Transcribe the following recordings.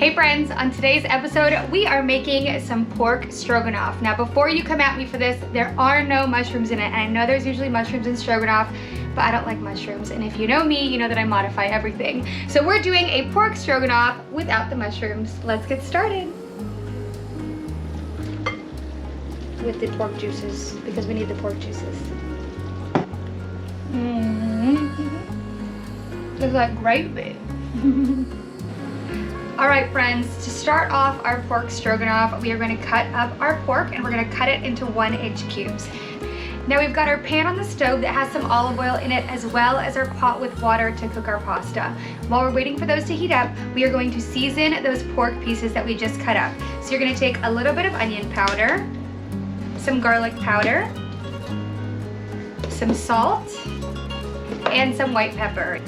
Hey friends, on today's episode, we are making some pork stroganoff. Now before you come at me for this, there are no mushrooms in it. And I know there's usually mushrooms in stroganoff, but I don't like mushrooms. And if you know me, you know that I modify everything. So we're doing a pork stroganoff without the mushrooms. Let's get started. With the pork juices, because we need the pork juices. Looks like gravy. All right, friends, to start off our pork stroganoff, we are going to cut up our pork and we're going to cut it into 1-inch cubes. Now we've got our pan on the stove that has some olive oil in it, as well as our pot with water to cook our pasta. While we're waiting for those to heat up, we are going to season those pork pieces that we just cut up. So you're going to take a little bit of onion powder, some garlic powder, some salt, and some white pepper.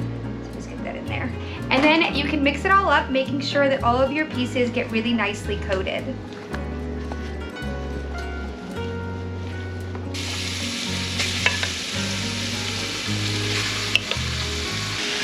So just get that in there. And then you can mix it all up, making sure that all of your pieces get really nicely coated.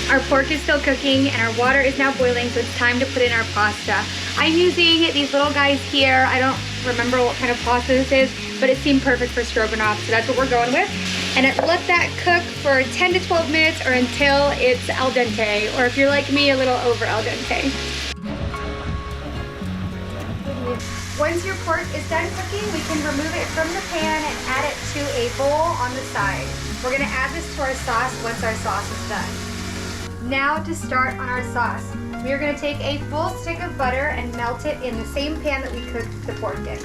Our pork is still cooking and our water is now boiling, so it's time to put in our pasta. I'm using these little guys here. I don't remember what kind of pasta this is, but it seemed perfect for stroganoff, so that's what we're going with. And let that cook for 10 to 12 minutes or until it's al dente, or if you're like me, a little over al dente. Once your pork is done cooking, we can remove it from the pan and add it to a bowl on the side. We're gonna add this to our sauce once our sauce is done. Now to start on our sauce, we are gonna take a full stick of butter and melt it in the same pan that we cooked the pork in.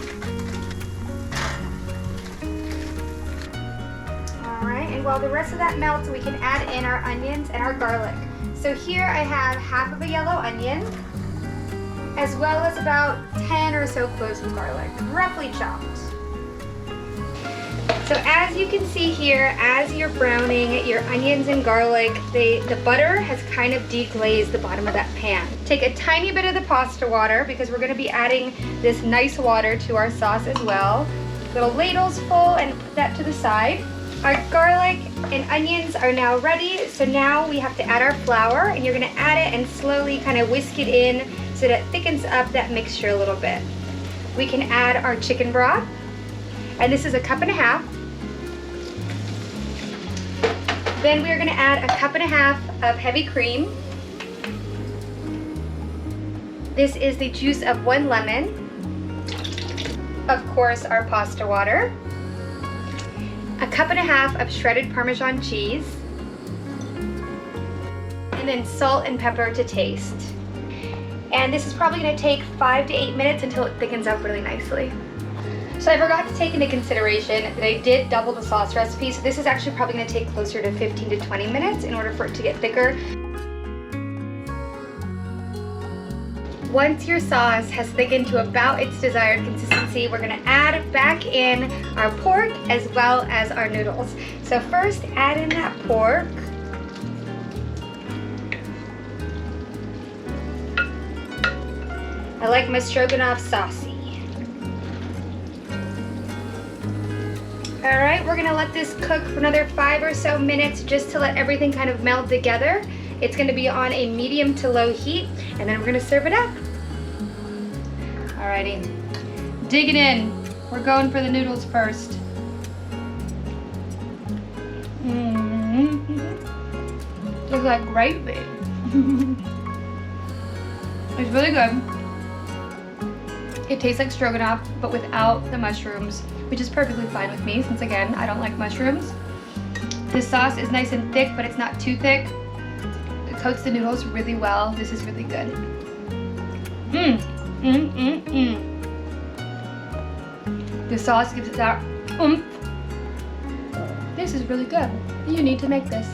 Alright, and while the rest of that melts, we can add in our onions and our garlic. So here I have half of a yellow onion, as well as about 10 or so cloves of garlic, roughly chopped. So as you can see here, as you're browning your onions and garlic, the butter has kind of deglazed the bottom of that pan. Take a tiny bit of the pasta water, because we're going to be adding this nice water to our sauce as well. Little ladles full, and put that to the side. Our garlic and onions are now ready, so now we have to add our flour, and you're going to add it and slowly kind of whisk it in so that it thickens up that mixture a little bit. We can add our chicken broth, and this is 1.5 cups. Then we are going to add 1.5 cups of heavy cream. This is the juice of 1 lemon. Of course, our pasta water. 1.5 cups of shredded Parmesan cheese. And then salt and pepper to taste. And this is probably going to take 5 to 8 minutes until it thickens up really nicely. So I forgot to take into consideration that I did double the sauce recipe, so this is actually probably going to take closer to 15 to 20 minutes in order for it to get thicker. Once your sauce has thickened to about its desired consistency, we're going to add back in our pork as well as our noodles. So first, add in that pork. I like my stroganoff saucy. All right, we're gonna let this cook for another 5 or so minutes just to let everything kind of meld together. It's gonna be on a medium to low heat, and then we're gonna serve it up. Alrighty, digging in. We're going for the noodles first. Looks like gravy. It's really good. It tastes like stroganoff, but without the mushrooms, which is perfectly fine with me, since again, I don't like mushrooms. The sauce is nice and thick, but it's not too thick. It coats the noodles really well. This is really good. The sauce gives it that oomph. This is really good. You need to make this.